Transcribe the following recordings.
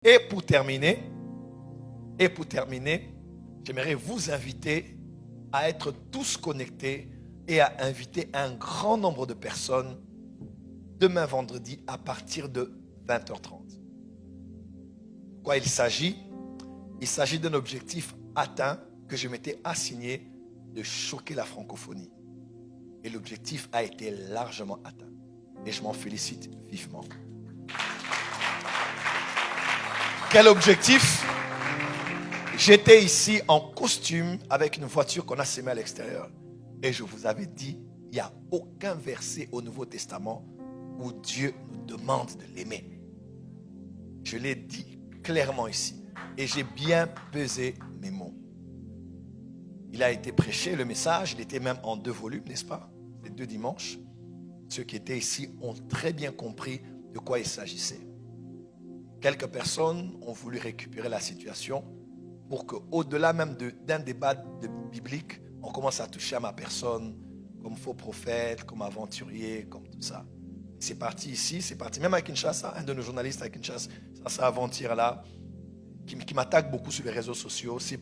Et pour terminer, j'aimerais vous inviter à être tous connectés et à inviter un grand nombre de personnes demain vendredi à partir de 20h30. De quoi il s'agit? Il s'agit d'un objectif atteint que je m'étais assigné de choquer la francophonie. Et l'objectif a été largement atteint. Et je m'en félicite vivement. Quel objectif? J'étais ici en costume avec une voiture qu'on a sémée à l'extérieur. Et je vous avais dit, il n'y a aucun verset au Nouveau Testament où Dieu nous demande de l'aimer. Je l'ai dit clairement ici. Et j'ai bien pesé mes mots. Il a été prêché, le message, il était même en 2 volumes, n'est-ce pas? Les 2 dimanches. Ceux qui étaient ici ont très bien compris de quoi il s'agissait. Quelques personnes ont voulu récupérer la situation pour qu'au-delà même d'un débat biblique, on commence à toucher à ma personne comme faux prophète, comme aventurier, comme tout ça. C'est parti ici, c'est parti même à Kinshasa, un de nos journalistes à Kinshasa, ça avant-hier là, qui m'attaque beaucoup sur les réseaux sociaux, c'est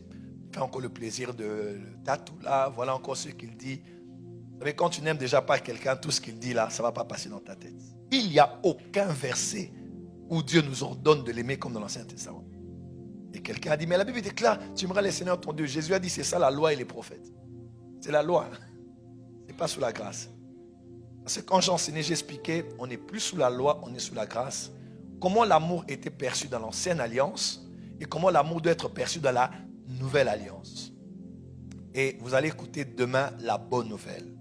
fait encore le plaisir de tatou là, voilà encore ce qu'il dit. Vous savez, quand tu n'aimes déjà pas quelqu'un, tout ce qu'il dit là, ça ne va pas passer dans ta tête. Il n'y a aucun verset où Dieu nous ordonne de l'aimer comme dans l'Ancien Testament. Et quelqu'un a dit, mais la Bible déclare, tu aimeras le Seigneur ton Dieu. Jésus a dit, c'est ça la loi et les prophètes. C'est la loi. Ce n'est pas sous la grâce. Parce que quand j'enseignais, j'expliquais, on n'est plus sous la loi, on est sous la grâce. Comment l'amour était perçu dans l'ancienne alliance et comment l'amour doit être perçu dans la nouvelle alliance. Et vous allez écouter demain la bonne nouvelle.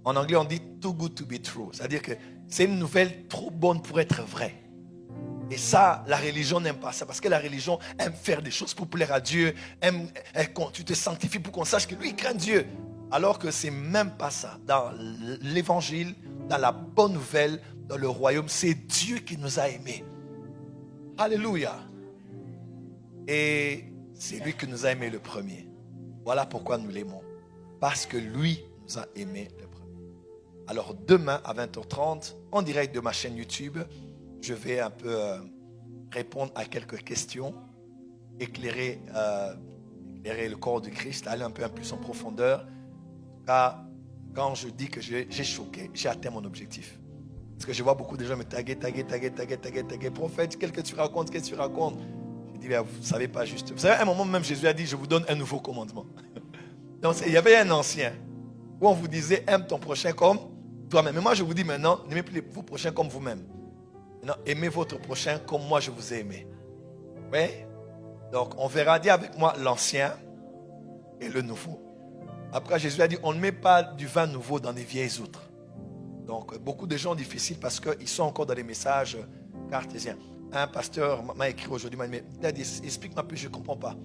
En anglais, on dit too good to be true. C'est-à-dire que c'est une nouvelle trop bonne pour être vraie. Et ça, la religion n'aime pas ça. Parce que la religion aime faire des choses pour plaire à Dieu. Tu te sanctifies pour qu'on sache que lui, il craint Dieu. Alors que c'est même pas ça. Dans l'évangile, dans la bonne nouvelle, dans le royaume, c'est Dieu qui nous a aimés. Alléluia. Et c'est lui qui nous a aimés le premier. Voilà pourquoi nous l'aimons. Parce que lui nous a aimés le premier. Alors demain à 20h30, en direct de ma chaîne YouTube, je vais un peu répondre à quelques questions, éclairer le corps de Christ, aller un peu plus en profondeur. Car quand je dis que j'ai choqué, j'ai atteint mon objectif. Parce que je vois beaucoup de gens me taguer. Prophète, qu'est-ce que tu racontes? Je dis, vous ne savez pas juste. Vous savez, à un moment même, Jésus a dit, je vous donne un nouveau commandement. Donc, il y avait un ancien où on vous disait, aime ton prochain comme toi-même. Mais moi, je vous dis maintenant, n'aimez plus vos prochains comme vous-même. Maintenant, aimez votre prochain comme moi, je vous ai aimé. Oui? Donc, on verra, dis avec moi, l'ancien et le nouveau. Après, Jésus a dit, on ne met pas du vin nouveau dans des vieilles outres. Donc, beaucoup de gens difficiles parce qu'ils sont encore dans les messages cartésiens. Un pasteur m'a écrit aujourd'hui, il m'a dit, explique-moi plus, je ne comprends pas.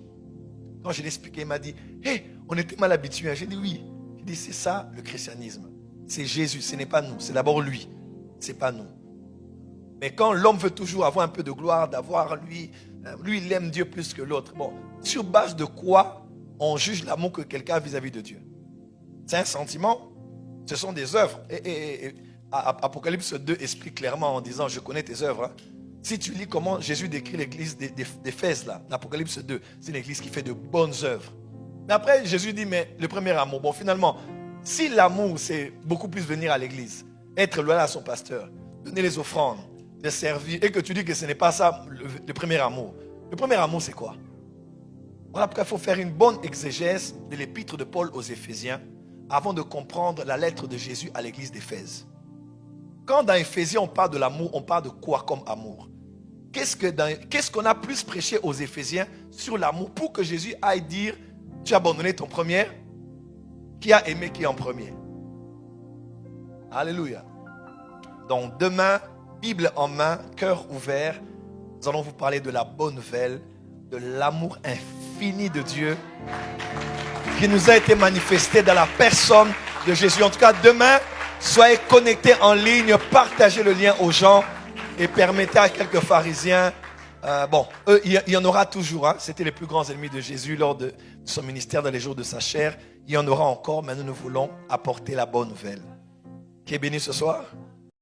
Quand je l'ai expliqué, il m'a dit, hey, on était mal habitués. J'ai dit oui. J'ai dit, c'est ça le christianisme. C'est Jésus, ce n'est pas nous. C'est d'abord lui. Ce n'est pas nous. Mais quand l'homme veut toujours avoir un peu de gloire, d'avoir lui, il aime Dieu plus que l'autre. Bon, sur base de quoi on juge l'amour que quelqu'un a vis-à-vis de Dieu? C'est un sentiment. Ce sont des œuvres. Et Apocalypse 2 explique clairement en disant, je connais tes œuvres. Hein. Si tu lis comment Jésus décrit l'église d'Éphèse, là, l'Apocalypse 2, c'est une église qui fait de bonnes œuvres. Mais après, Jésus dit, mais le premier amour, bon, finalement, si l'amour, c'est beaucoup plus venir à l'église, être loyal à son pasteur, donner les offrandes, les servir, et que tu dis que ce n'est pas ça le premier amour. Le premier amour, c'est quoi? Voilà pourquoi il faut faire une bonne exégèse de l'épître de Paul aux Éphésiens avant de comprendre la lettre de Jésus à l'église d'Éphèse. Quand dans Éphésiens, on parle de l'amour, on parle de quoi comme amour? Qu'est-ce qu'on a plus prêché aux Éphésiens sur l'amour pour que Jésus aille dire, tu as abandonné ton premier, qui a aimé qui est en premier? Alléluia. Donc demain, Bible en main, cœur ouvert, nous allons vous parler de la bonne nouvelle, de l'amour infini de Dieu qui nous a été manifesté dans la personne de Jésus. En tout cas, demain, soyez connectés en ligne, partagez le lien aux gens et permettez à quelques pharisiens, eux, il y en aura toujours. Hein, c'était les plus grands ennemis de Jésus lors de son ministère dans les jours de sa chair. Il y en aura encore, mais nous voulons apporter la bonne nouvelle. Qui est béni ce soir?